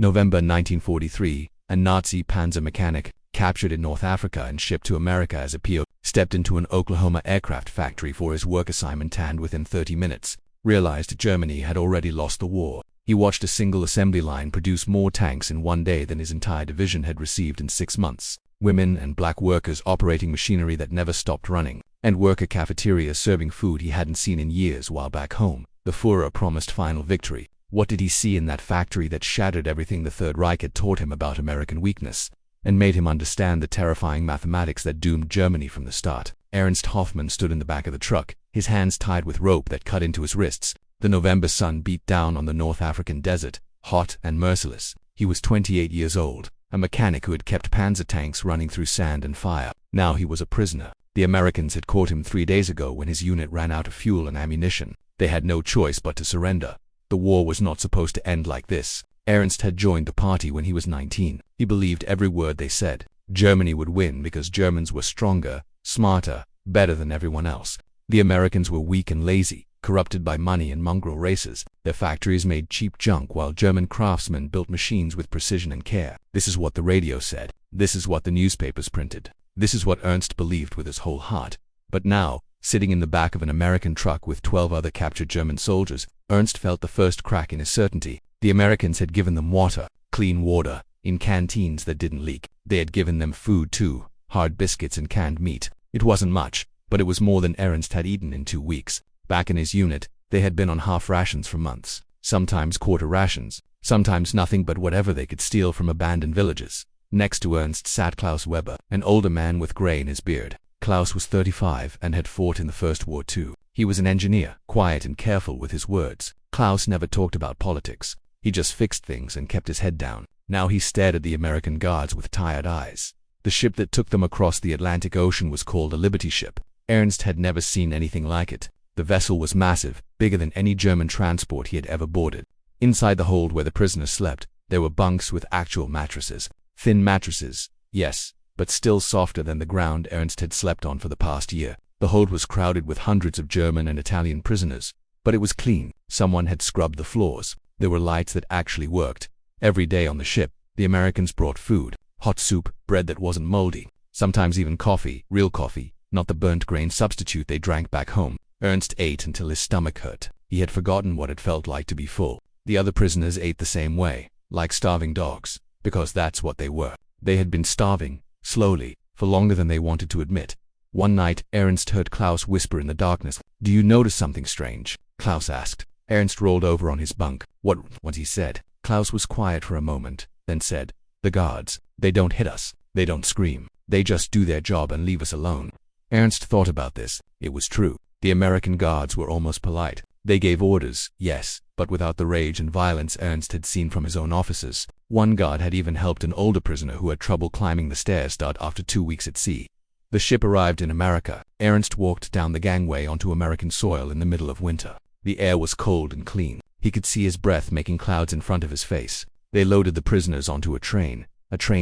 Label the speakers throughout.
Speaker 1: November 1943, a Nazi panzer mechanic, captured in North Africa and shipped to America as a POW, stepped into an Oklahoma aircraft factory for his work assignment and within 30 minutes, realized Germany had already lost the war. He watched a single assembly line produce more tanks in one day than his entire division had received in 6 months. Women and black workers operating machinery that never stopped running, and worker cafeterias serving food he hadn't seen in years. While back home, the Führer promised final victory. What did he see in that factory that shattered everything the Third Reich had taught him about American weakness, and made him understand the terrifying mathematics that doomed Germany from the start? Ernst Hoffmann stood in the back of the truck, his hands tied with rope that cut into his wrists. The November sun beat down on the North African desert, hot and merciless. He was 28 years old, a mechanic who had kept panzer tanks running through sand and fire. Now he was a prisoner. The Americans had caught him 3 days ago when his unit ran out of fuel and ammunition. They had no choice but to surrender. The war was not supposed to end like this. Ernst had joined the party when he was 19. He believed every word they said. Germany would win because Germans were stronger, smarter, better than everyone else. The Americans were weak and lazy, corrupted by money and mongrel races. Their factories made cheap junk while German craftsmen built machines with precision and care. This is what the radio said. This is what the newspapers printed. This is what Ernst believed with his whole heart. But now, sitting in the back of an American truck with 12 other captured German soldiers, Ernst felt the first crack in his certainty. The Americans had given them water, clean water, in canteens that didn't leak. They had given them food too, hard biscuits and canned meat. It wasn't much, but it was more than Ernst had eaten in 2 weeks. Back in his unit, they had been on half rations for months, sometimes quarter rations, sometimes nothing but whatever they could steal from abandoned villages. Next to Ernst sat Klaus Weber, an older man with gray in his beard. Klaus was 35 and had fought in the First War too. He was an engineer, quiet and careful with his words. Klaus never talked about politics. He just fixed things and kept his head down. Now he stared at the American guards with tired eyes. The ship that took them across the Atlantic Ocean was called a Liberty ship. Ernst had never seen anything like it. The vessel was massive, bigger than any German transport he had ever boarded. Inside the hold where the prisoners slept, there were bunks with actual mattresses. Thin mattresses, yes, but still softer than the ground Ernst had slept on for the past year. The hold was crowded with hundreds of German and Italian prisoners, but it was clean. Someone had scrubbed the floors. There were lights that actually worked. Every day on the ship, the Americans brought food, hot soup, bread that wasn't moldy, sometimes even coffee, real coffee, not the burnt grain substitute they drank back home. Ernst ate until his stomach hurt. He had forgotten what it felt like to be full. The other prisoners ate the same way, like starving dogs, because that's what they were. They had been starving, slowly, for longer than they wanted to admit. One night, Ernst heard Klaus whisper in the darkness. "Do you notice something strange?" Klaus asked. Ernst rolled over on his bunk. What he said. Klaus was quiet for a moment, then said, "The guards, they don't hit us. They don't scream. They just do their job and leave us alone." Ernst thought about this. It was true. The American guards were almost polite. They gave orders, yes, but without the rage and violence Ernst had seen from his own officers. One guard had even helped an older prisoner who had trouble climbing the stairs after 2 weeks at sea. The ship arrived in America. Ernst walked down the gangway onto American soil in the middle of winter. The air was cold and clean. He could see his breath making clouds in front of his face. They loaded the prisoners onto a train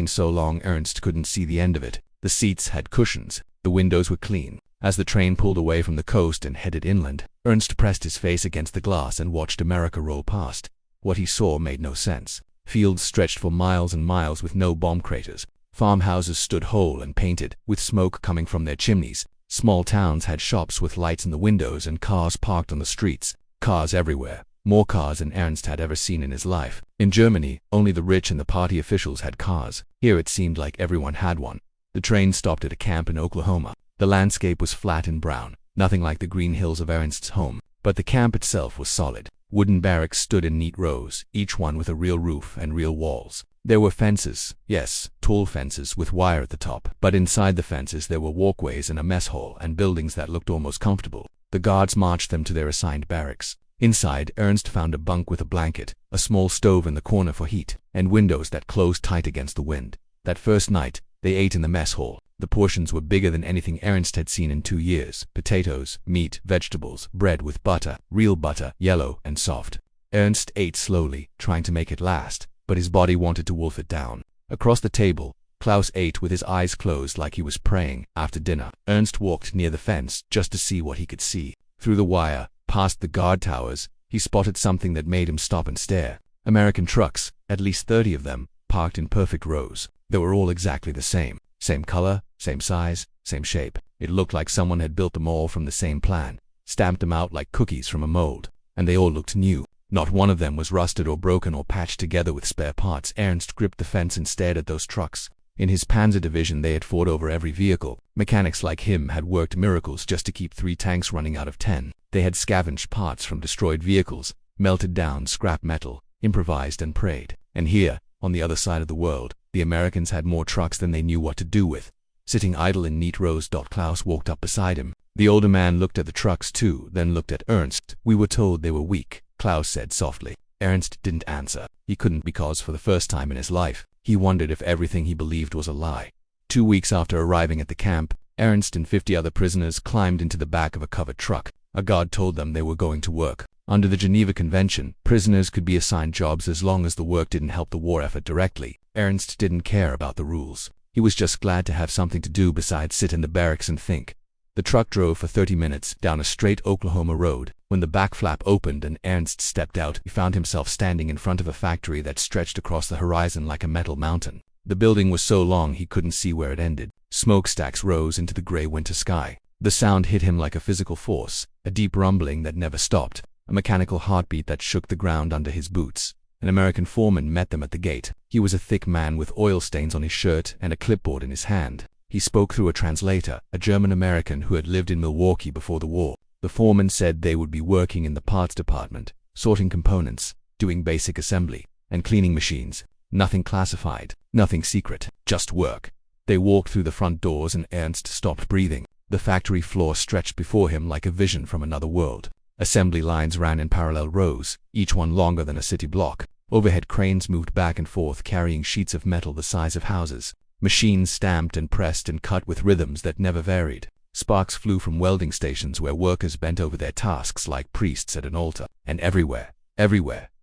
Speaker 1: so long Ernst couldn't see the end of it. The seats had cushions. The windows were clean. As the train pulled away from the coast and headed inland, Ernst pressed his face against the glass and watched America roll past. What he saw made no sense. Fields stretched for miles and miles with no bomb craters. Farmhouses stood whole and painted, with smoke coming from their chimneys. Small towns had shops with lights in the windows and cars parked on the streets. Cars everywhere. More cars than Ernst had ever seen in his life. In Germany, only the rich and the party officials had cars. Here it seemed like everyone had one. The train stopped at a camp in Oklahoma. The landscape was flat and brown, nothing like the green hills of Ernst's home, but the camp itself was solid. Wooden barracks stood in neat rows, each one with a real roof and real walls. There were fences, yes, tall fences with wire at the top, but inside the fences there were walkways and a mess hall and buildings that looked almost comfortable. The guards marched them to their assigned barracks. Inside, Ernst found a bunk with a blanket, a small stove in the corner for heat, and windows that closed tight against the wind. That first night, they ate in the mess hall. The portions were bigger than anything Ernst had seen in 2 years. Potatoes, meat, vegetables, bread with butter, real butter, yellow and soft. Ernst ate slowly, trying to make it last, but his body wanted to wolf it down. Across the table, Klaus ate with his eyes closed like he was praying. After dinner, Ernst walked near the fence just to see what he could see. Through the wire, past the guard towers, he spotted something that made him stop and stare. American trucks, at least 30 of them, parked in perfect rows. They were all exactly the same. Same color, same size, same shape. It looked like someone had built them all from the same plan, stamped them out like cookies from a mold, and they all looked new. Not one of them was rusted or broken or patched together with spare parts. Ernst gripped the fence and stared at those trucks. In his Panzer division they had fought over every vehicle. Mechanics like him had worked miracles just to keep 3 tanks running out of 10. They had scavenged parts from destroyed vehicles, melted down scrap metal, improvised and prayed. And here, on the other side of the world, the Americans had more trucks than they knew what to do with. Sitting idle in neat rows, Klaus walked up beside him. The older man looked at the trucks too, then looked at Ernst. "We were told they were weak," Klaus said softly. Ernst didn't answer. He couldn't, because for the first time in his life, he wondered if everything he believed was a lie. 2 weeks after arriving at the camp, Ernst and 50 other prisoners climbed into the back of a covered truck. A guard told them they were going to work. Under the Geneva Convention, prisoners could be assigned jobs as long as the work didn't help the war effort directly. Ernst didn't care about the rules. He was just glad to have something to do besides sit in the barracks and think. The truck drove for 30 minutes down a straight Oklahoma road. When the back flap opened and Ernst stepped out, he found himself standing in front of a factory that stretched across the horizon like a metal mountain. The building was so long he couldn't see where it ended. Smokestacks rose into the gray winter sky. The sound hit him like a physical force, a deep rumbling that never stopped, a mechanical heartbeat that shook the ground under his boots. An American foreman met them at the gate. He was a thick man with oil stains on his shirt and a clipboard in his hand. He spoke through a translator, a German-American who had lived in Milwaukee before the war. The foreman said they would be working in the parts department, sorting components, doing basic assembly, and cleaning machines. Nothing classified, nothing secret, just work. They walked through the front doors and Ernst stopped breathing. The factory floor stretched before him like a vision from another world. Assembly lines ran in parallel rows, each one longer than a city block. Overhead cranes moved back and forth carrying sheets of metal the size of houses. Machines stamped and pressed and cut with rhythms that never varied. Sparks flew from welding stations where workers bent over their tasks like priests at an altar. And everywhere,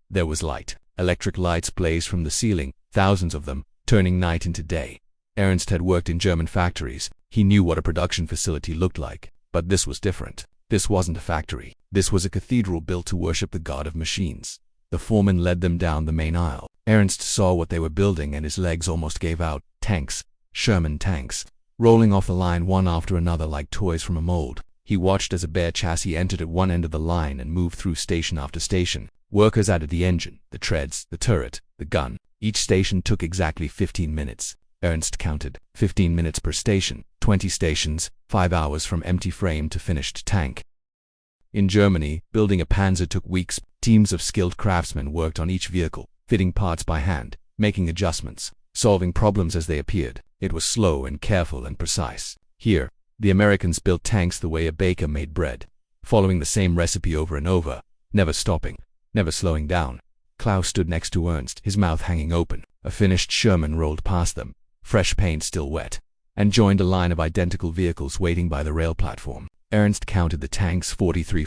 Speaker 1: there was light. Electric lights blazed from the ceiling, thousands of them, turning night into day. Ernst had worked in German factories. He knew what a production facility looked like. But this was different. This wasn't a factory. This was a cathedral built to worship the god of machines. The foreman led them down the main aisle. Ernst saw what they were building and his legs almost gave out. Tanks. Sherman tanks. Rolling off the line one after another like toys from a mold. He watched as a bare chassis entered at one end of the line and moved through station after station. Workers added the engine, the treads, the turret, the gun. Each station took exactly 15 minutes. Ernst counted. 15 minutes per station. 20 stations, 5 hours from empty frame to finished tank. In Germany, building a Panzer took weeks. Teams of skilled craftsmen worked on each vehicle, fitting parts by hand, making adjustments, solving problems as they appeared. It was slow and careful and precise. Here, the Americans built tanks the way a baker made bread, following the same recipe over and over, never stopping, never slowing down. Klaus stood next to Ernst, his mouth hanging open. A finished Sherman rolled past them, fresh paint still wet, and joined a line of identical vehicles waiting by the rail platform. Ernst counted the tanks, 43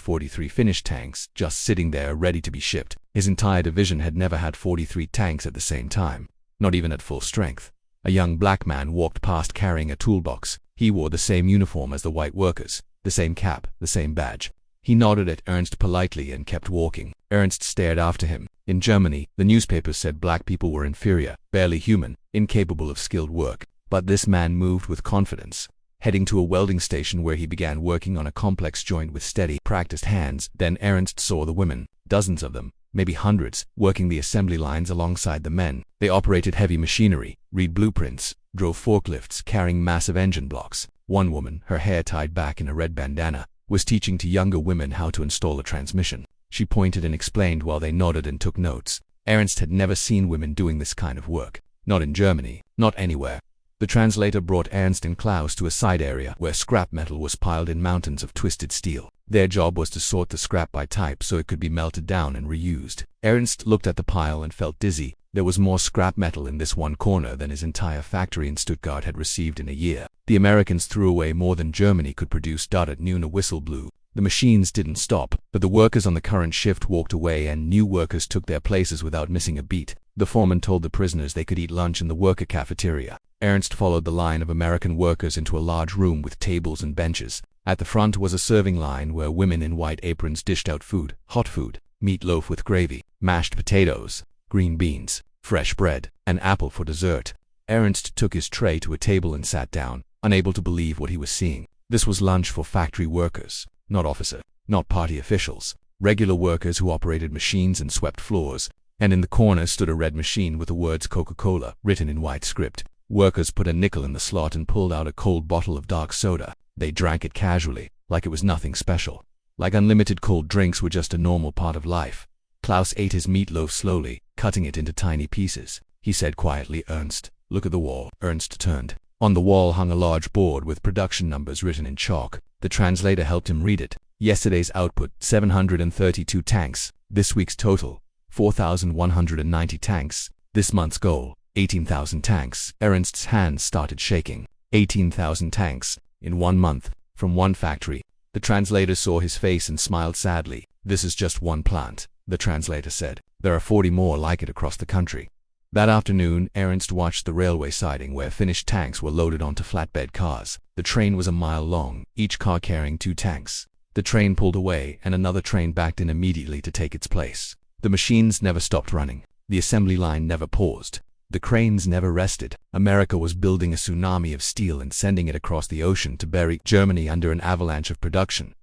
Speaker 1: finished tanks, just sitting there ready to be shipped. His entire division had never had 43 tanks at the same time, not even at full strength. A young black man walked past carrying a toolbox. He wore the same uniform as the white workers, the same cap, the same badge. He nodded at Ernst politely and kept walking. Ernst stared after him. In Germany, the newspapers said black people were inferior, barely human, incapable of skilled work. But this man moved with confidence, heading to a welding station where he began working on a complex joint with steady, practiced hands. Then Ernst saw the women, dozens of them, maybe hundreds, working the assembly lines alongside the men. They operated heavy machinery, read blueprints, drove forklifts carrying massive engine blocks. One woman, her hair tied back in a red bandana, was teaching to younger women how to install a transmission. She pointed and explained while they nodded and took notes. Ernst had never seen women doing this kind of work. Not in Germany, not anywhere. The translator brought Ernst and Klaus to a side area where scrap metal was piled in mountains of twisted steel. Their job was to sort the scrap by type so it could be melted down and reused. Ernst looked at the pile and felt dizzy. There was more scrap metal in this one corner than his entire factory in Stuttgart had received in a year. The Americans threw away more than Germany could produce. At noon a whistle blew. The machines didn't stop, but the workers on the current shift walked away and new workers took their places without missing a beat. The foreman told the prisoners they could eat lunch in the worker cafeteria. Ernst followed the line of American workers into a large room with tables and benches. At the front was a serving line where women in white aprons dished out food, hot food, meatloaf with gravy, mashed potatoes, green beans, fresh bread, an apple for dessert. Ernst took his tray to a table and sat down, unable to believe what he was seeing. This was lunch for factory workers, not officers, not party officials, regular workers who operated machines and swept floors, and in the corner stood a red machine with the words Coca-Cola written in white script. Workers put a nickel in the slot and pulled out a cold bottle of dark soda. They drank it casually, like it was nothing special. Like unlimited cold drinks were just a normal part of life. Klaus ate his meatloaf slowly, cutting it into tiny pieces. He said quietly, "Ernst, look at the wall." Ernst turned. On the wall hung a large board with production numbers written in chalk. The translator helped him read it. Yesterday's output, 732 tanks. This week's total, 4,190 tanks. This month's goal, 18,000 tanks. Ernst's hands started shaking. 18,000 tanks, in 1 month, from one factory. The translator saw his face and smiled sadly. "This is just one plant," the translator said. "There are 40 more like it across the country." That afternoon, Ernst watched the railway siding where finished tanks were loaded onto flatbed cars. The train was a mile long, each car carrying 2 tanks. The train pulled away, and another train backed in immediately to take its place. The machines never stopped running. The assembly line never paused. The cranes never rested. America was building a tsunami of steel and sending it across the ocean to bury Germany under an avalanche of production.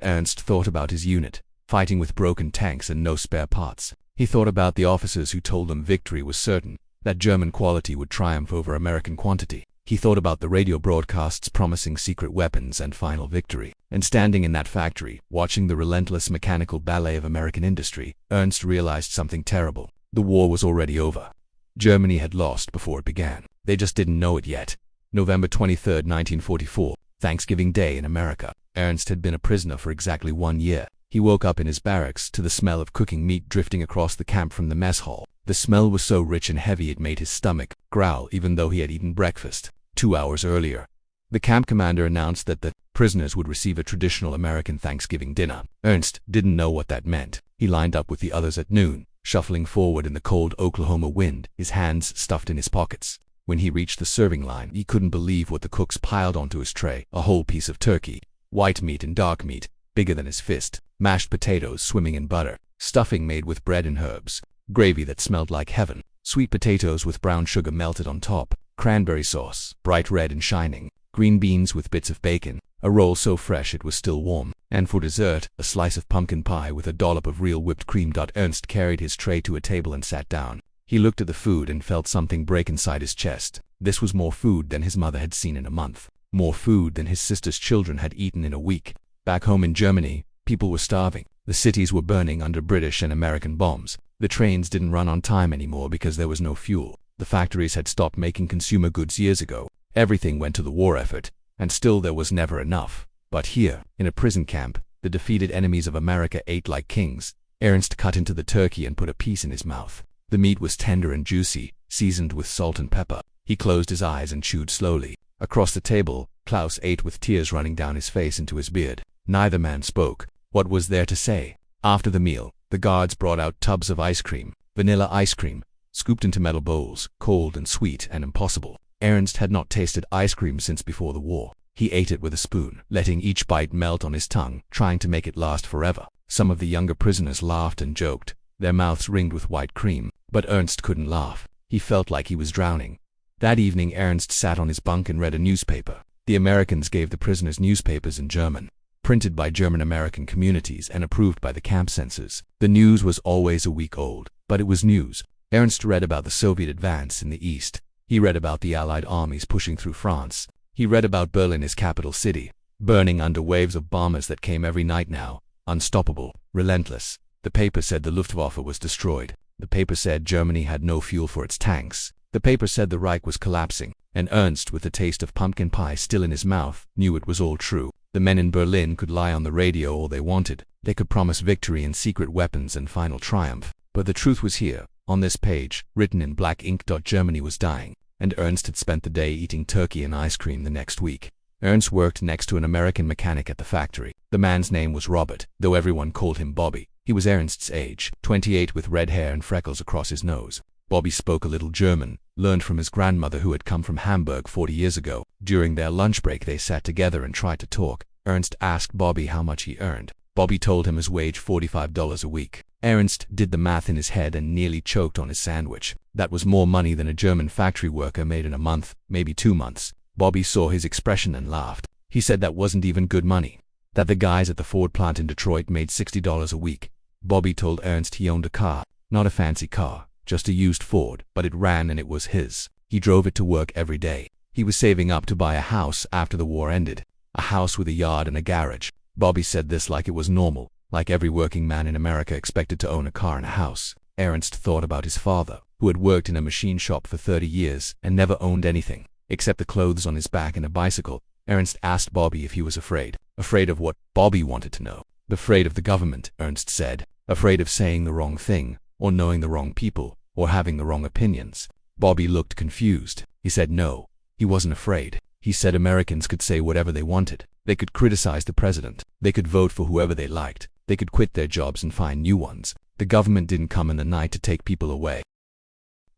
Speaker 1: Ernst thought about his unit, fighting with broken tanks and no spare parts. He thought about the officers who told them victory was certain, that German quality would triumph over American quantity. He thought about the radio broadcasts promising secret weapons and final victory. And standing in that factory, watching the relentless mechanical ballet of American industry, Ernst realized something terrible. The war was already over. Germany had lost before it began. They just didn't know it yet. November 23, 1944, Thanksgiving Day in America. Ernst had been a prisoner for exactly 1 year. He woke up in his barracks to the smell of cooking meat drifting across the camp from the mess hall. The smell was so rich and heavy it made his stomach growl even though he had eaten breakfast 2 hours earlier. The camp commander announced that the prisoners would receive a traditional American Thanksgiving dinner. Ernst didn't know what that meant. He lined up with the others at noon, shuffling forward in the cold Oklahoma wind, his hands stuffed in his pockets. When he reached the serving line, he couldn't believe what the cooks piled onto his tray. A whole piece of turkey, white meat and dark meat, bigger than his fist, mashed potatoes swimming in butter, stuffing made with bread and herbs, gravy that smelled like heaven, sweet potatoes with brown sugar melted on top, cranberry sauce, bright red and shining, green beans with bits of bacon, a roll so fresh it was still warm, and for dessert, a slice of pumpkin pie with a dollop of real whipped cream. Ernst carried his tray to a table and sat down. He looked at the food and felt something break inside his chest. This was more food than his mother had seen in a month, more food than his sister's children had eaten in a week. Back home in Germany, people were starving. The cities were burning under British and American bombs. The trains didn't run on time anymore because there was no fuel. The factories had stopped making consumer goods years ago. Everything went to the war effort, and still there was never enough. But here, in a prison camp, the defeated enemies of America ate like kings. Ernst cut into the turkey and put a piece in his mouth. The meat was tender and juicy, seasoned with salt and pepper. He closed his eyes and chewed slowly. Across the table, Klaus ate with tears running down his face into his beard. Neither man spoke. What was there to say? After the meal, the guards brought out tubs of ice cream, vanilla ice cream, scooped into metal bowls, cold and sweet and impossible. Ernst had not tasted ice cream since before the war. He ate it with a spoon, letting each bite melt on his tongue, trying to make it last forever. Some of the younger prisoners laughed and joked, their mouths ringed with white cream, but Ernst couldn't laugh. He felt like he was drowning. That evening Ernst sat on his bunk and read a newspaper. The Americans gave the prisoners newspapers in German, printed by German-American communities and approved by the camp censors. The news was always a week old, but it was news. Ernst read about the Soviet advance in the east. He read about the Allied armies pushing through France. He read about Berlin, his capital city, burning under waves of bombers that came every night now, unstoppable, relentless. The paper said the Luftwaffe was destroyed. The paper said Germany had no fuel for its tanks. The paper said the Reich was collapsing, and Ernst, with the taste of pumpkin pie still in his mouth, knew it was all true. The men in Berlin could lie on the radio all they wanted. They could promise victory and secret weapons and final triumph. But the truth was here, on this page, written in black ink. Germany was dying, and Ernst had spent the day eating turkey and ice cream the next week. Ernst worked next to an American mechanic at the factory. The man's name was Robert, though everyone called him Bobby. He was Ernst's age, 28, with red hair and freckles across his nose. Bobby spoke a little German, learned from his grandmother who had come from Hamburg 40 years ago. During their lunch break they sat together and tried to talk. Ernst asked Bobby how much he earned. Bobby told him his wage $45 a week. Ernst did the math in his head and nearly choked on his sandwich. That was more money than a German factory worker made in a month, maybe 2 months. Bobby saw his expression and laughed. He said that wasn't even good money. That the guys at the Ford plant in Detroit made $60 a week. Bobby told Ernst he owned a car, not a fancy car, just a used Ford, but it ran and it was his. He drove it to work every day. He was saving up to buy a house after the war ended. A house with a yard and a garage. Bobby said this like it was normal, like every working man in America expected to own a car and a house. Ernst thought about his father, who had worked in a machine shop for 30 years and never owned anything, except the clothes on his back and a bicycle. Ernst asked Bobby if he was afraid. Afraid of what? Bobby wanted to know. Afraid of the government, Ernst said. Afraid of saying the wrong thing, or knowing the wrong people, or having the wrong opinions. Bobby looked confused. He said no, he wasn't afraid. He said Americans could say whatever they wanted. They could criticize the president. They could vote for whoever they liked. They could quit their jobs and find new ones. The government didn't come in the night to take people away.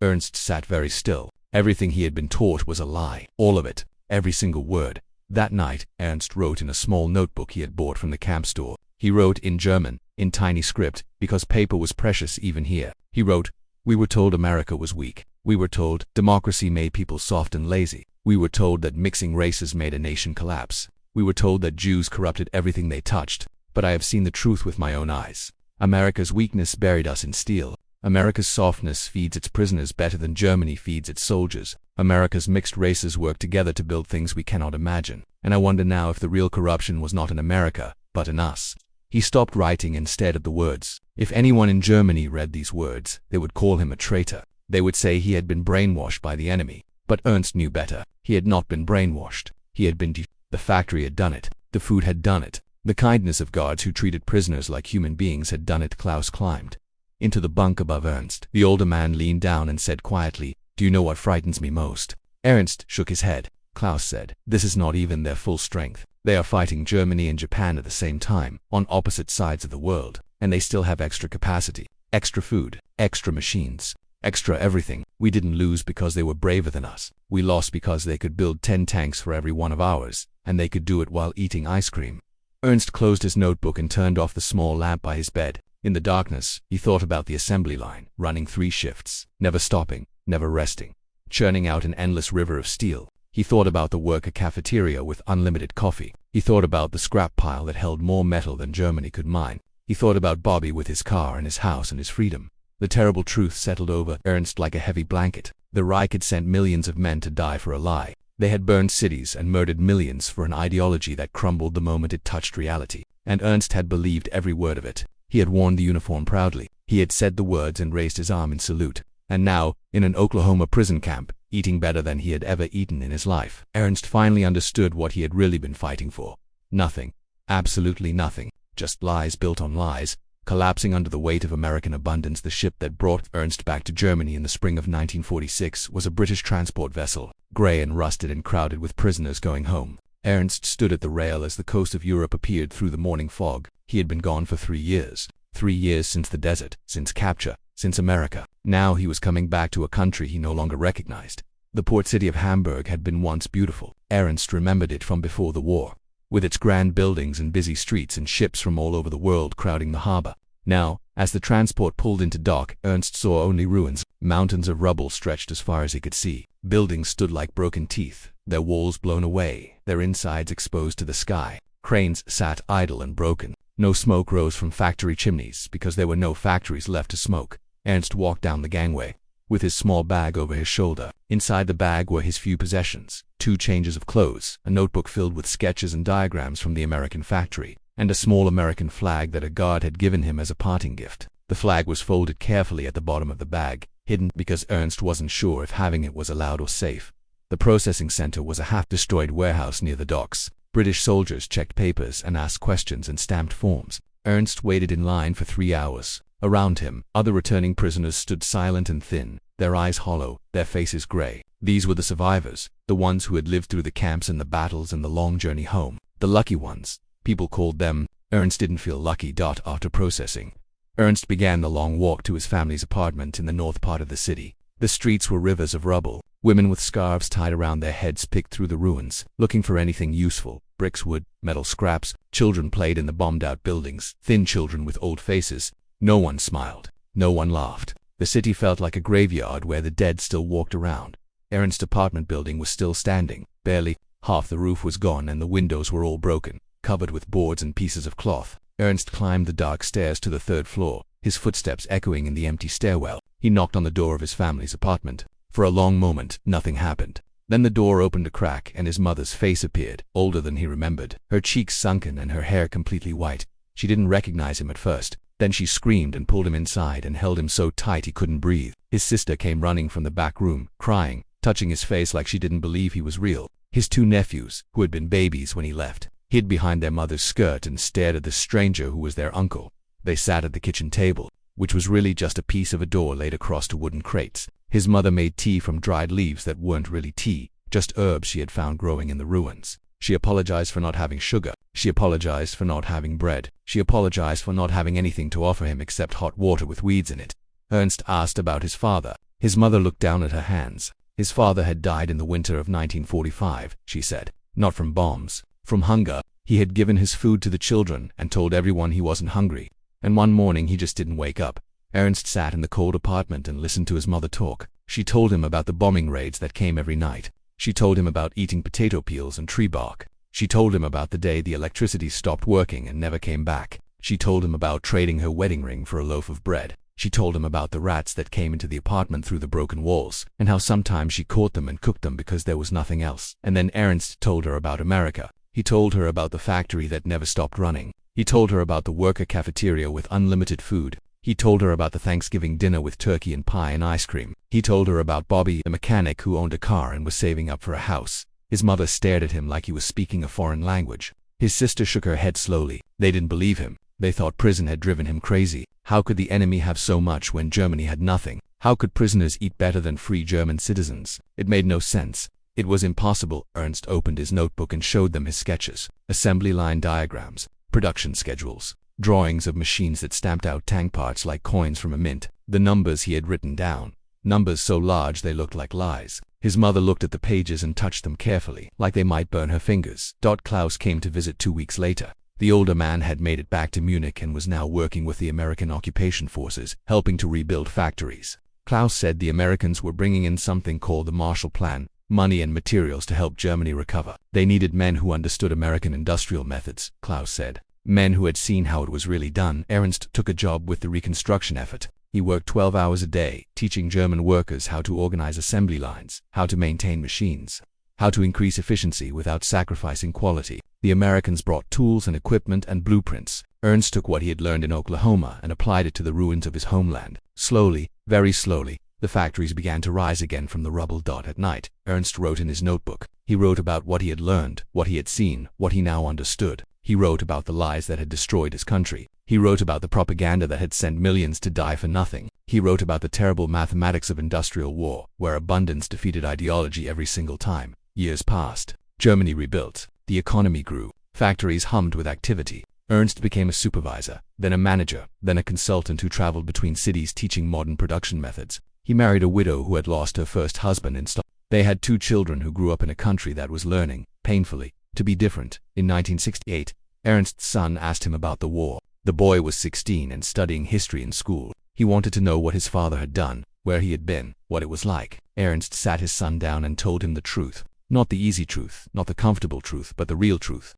Speaker 1: Ernst sat very still. Everything he had been taught was a lie. All of it. Every single word. That night, Ernst wrote in a small notebook he had bought from the camp store. He wrote in German, in tiny script, because paper was precious even here. He wrote, "We were told America was weak. We were told democracy made people soft and lazy. We were told that mixing races made a nation collapse. We were told that Jews corrupted everything they touched. But I have seen the truth with my own eyes. America's weakness buried us in steel. America's softness feeds its prisoners better than Germany feeds its soldiers. America's mixed races work together to build things we cannot imagine. And I wonder now if the real corruption was not in America, but in us." He stopped writing and stared at the words. If anyone in Germany read these words, they would call him a traitor. They would say he had been brainwashed by the enemy. But Ernst knew better. He had not been brainwashed. He had been The factory had done it. The food had done it. The kindness of guards who treated prisoners like human beings had done it. Klaus climbed into the bunk above Ernst. The older man leaned down and said quietly, "Do you know what frightens me most?" Ernst shook his head. Klaus said, "This is not even their full strength. They are fighting Germany and Japan at the same time, on opposite sides of the world, and they still have extra capacity, extra food, extra machines, extra everything. We didn't lose because they were braver than us. We lost because they could build 10 tanks for every one of ours, and they could do it while eating ice cream." Ernst closed his notebook and turned off the small lamp by his bed. In the darkness, he thought about the assembly line, running 3 shifts, never stopping, never resting, churning out an endless river of steel. He thought about the worker cafeteria with unlimited coffee. He thought about the scrap pile that held more metal than Germany could mine. He thought about Bobby with his car and his house and his freedom. The terrible truth settled over Ernst like a heavy blanket. The Reich had sent millions of men to die for a lie. They had burned cities and murdered millions for an ideology that crumbled the moment it touched reality. And Ernst had believed every word of it. He had worn the uniform proudly. He had said the words and raised his arm in salute. And now, in an Oklahoma prison camp, eating better than he had ever eaten in his life, Ernst finally understood what he had really been fighting for. Nothing. Absolutely nothing. Just lies built on lies, collapsing under the weight of American abundance. The ship that brought Ernst back to Germany in the spring of 1946 was a British transport vessel, gray and rusted and crowded with prisoners going home. Ernst stood at the rail as the coast of Europe appeared through the morning fog. He had been gone for 3 years. 3 years since the desert, since capture, since America. Now he was coming back to a country he no longer recognized. The port city of Hamburg had been once beautiful. Ernst remembered it from before the war, with its grand buildings and busy streets and ships from all over the world crowding the harbor. Now, as the transport pulled into dock, Ernst saw only ruins. Mountains of rubble stretched as far as he could see. Buildings stood like broken teeth, their walls blown away, their insides exposed to the sky. Cranes sat idle and broken. No smoke rose from factory chimneys because there were no factories left to smoke. Ernst walked down the gangway, with his small bag over his shoulder. Inside the bag were his few possessions: 2 changes of clothes, a notebook filled with sketches and diagrams from the American factory, and a small American flag that a guard had given him as a parting gift. The flag was folded carefully at the bottom of the bag, hidden because Ernst wasn't sure if having it was allowed or safe. The processing center was a half-destroyed warehouse near the docks. British soldiers checked papers and asked questions and stamped forms. Ernst waited in line for 3 hours. Around him, other returning prisoners stood silent and thin, their eyes hollow, their faces gray. These were the survivors, the ones who had lived through the camps and the battles and the long journey home. The lucky ones. People called them. Ernst didn't feel lucky. After processing, Ernst began the long walk to his family's apartment in the north part of the city. The streets were rivers of rubble. Women with scarves tied around their heads picked through the ruins, looking for anything useful: bricks, wood, metal scraps. Children played in the bombed-out buildings, thin children with old faces, No one smiled. No one laughed. The city felt like a graveyard where the dead still walked around. Ernst's apartment building was still standing. Barely. Half the roof was gone and the windows were all broken, covered with boards and pieces of cloth. Ernst climbed the dark stairs to the third floor, his footsteps echoing in the empty stairwell. He knocked on the door of his family's apartment. For a long moment, nothing happened. Then the door opened a crack and his mother's face appeared, older than he remembered, her cheeks sunken and her hair completely white. She didn't recognize him at first. Then she screamed and pulled him inside and held him so tight he couldn't breathe. His sister came running from the back room, crying, touching his face like she didn't believe he was real. His two nephews, who had been babies when he left, hid behind their mother's skirt and stared at the stranger who was their uncle. They sat at the kitchen table, which was really just a piece of a door laid across to wooden crates. His mother made tea from dried leaves that weren't really tea, just herbs she had found growing in the ruins. She apologized for not having sugar. She apologized for not having bread. She apologized for not having anything to offer him except hot water with weeds in it. Ernst asked about his father. His mother looked down at her hands. His father had died in the winter of 1945, she said. Not from bombs, from hunger. He had given his food to the children and told everyone he wasn't hungry. And one morning he just didn't wake up. Ernst sat in the cold apartment and listened to his mother talk. She told him about the bombing raids that came every night. She told him about eating potato peels and tree bark. She told him about the day the electricity stopped working and never came back. She told him about trading her wedding ring for a loaf of bread. She told him about the rats that came into the apartment through the broken walls, and how sometimes she caught them and cooked them because there was nothing else. And then Ernst told her about America. He told her about the factory that never stopped running. He told her about the worker cafeteria with unlimited food. He told her about the Thanksgiving dinner with turkey and pie and ice cream. He told her about Bobby, the mechanic who owned a car and was saving up for a house. His mother stared at him like he was speaking a foreign language. His sister shook her head slowly. They didn't believe him. They thought prison had driven him crazy. How could the enemy have so much when Germany had nothing? How could prisoners eat better than free German citizens? It made no sense. It was impossible. Ernst opened his notebook and showed them his sketches, assembly line diagrams, production schedules, drawings of machines that stamped out tank parts like coins from a mint, the numbers he had written down, numbers so large they looked like lies. His mother looked at the pages and touched them carefully, like they might burn her fingers. Klaus came to visit 2 weeks later. The older man had made it back to Munich and was now working with the American occupation forces, helping to rebuild factories. Klaus said the Americans were bringing in something called the Marshall Plan, money and materials to help Germany recover. They needed men who understood American industrial methods, Klaus said. Men who had seen how it was really done. Ernst took a job with the reconstruction effort. He worked 12 hours a day, teaching German workers how to organize assembly lines, how to maintain machines, how to increase efficiency without sacrificing quality. The Americans brought tools and equipment and blueprints. Ernst took what he had learned in Oklahoma and applied it to the ruins of his homeland. Slowly, very slowly, the factories began to rise again from the rubble. At night, Ernst wrote in his notebook. He wrote about what he had learned, what he had seen, what he now understood. He wrote about the lies that had destroyed his country. He wrote about the propaganda that had sent millions to die for nothing. He wrote about the terrible mathematics of industrial war, where abundance defeated ideology every single time. Years passed. Germany rebuilt. The economy grew. Factories hummed with activity. Ernst became a supervisor, then a manager, then a consultant who traveled between cities teaching modern production methods. He married a widow who had lost her first husband in Stockholm. They had 2 children who grew up in a country that was learning, painfully, to be different. In 1968, Ernst's son asked him about the war. The boy was 16 and studying history in school. He wanted to know what his father had done, where he had been, what it was like. Ernst sat his son down and told him the truth. Not the easy truth, not the comfortable truth, but the real truth.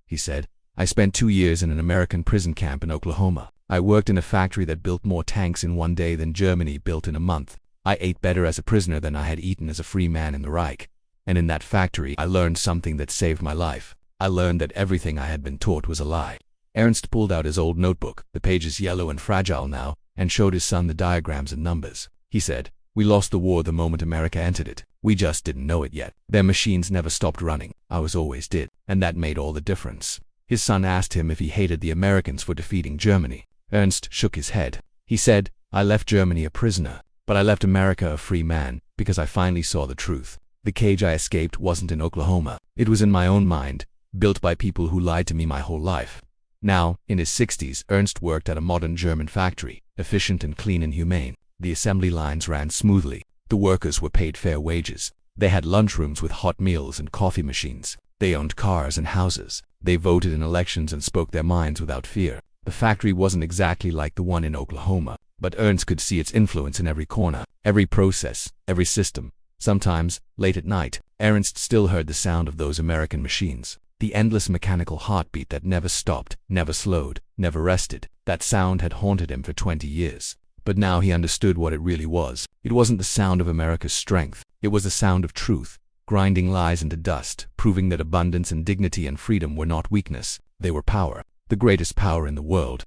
Speaker 1: He said, I spent 2 years in an American prison camp in Oklahoma. I worked in a factory that built more tanks in 1 day than Germany built in a month. I ate better as a prisoner than I had eaten as a free man in the Reich. And in that factory, I learned something that saved my life. I learned that everything I had been taught was a lie. Ernst pulled out his old notebook, the pages yellow and fragile now, and showed his son the diagrams and numbers. He said, we lost the war the moment America entered it. We just didn't know it yet. Their machines never stopped running. Ours always did. And that made all the difference. His son asked him if he hated the Americans for defeating Germany. Ernst shook his head. He said, I left Germany a prisoner, but I left America a free man, because I finally saw the truth. The cage I escaped wasn't in Oklahoma. It was in my own mind, built by people who lied to me my whole life. Now, in his 60s, Ernst worked at a modern German factory, efficient and clean and humane. The assembly lines ran smoothly. The workers were paid fair wages. They had lunchrooms with hot meals and coffee machines. They owned cars and houses. They voted in elections and spoke their minds without fear. The factory wasn't exactly like the one in Oklahoma, but Ernst could see its influence in every corner, every process, every system. Sometimes, late at night, Ernst still heard the sound of those American machines. The endless mechanical heartbeat that never stopped, never slowed, never rested. That sound had haunted him for 20 years. But now he understood what it really was. It wasn't the sound of America's strength. It was the sound of truth, grinding lies into dust, proving that abundance and dignity and freedom were not weakness. They were power, the greatest power in the world.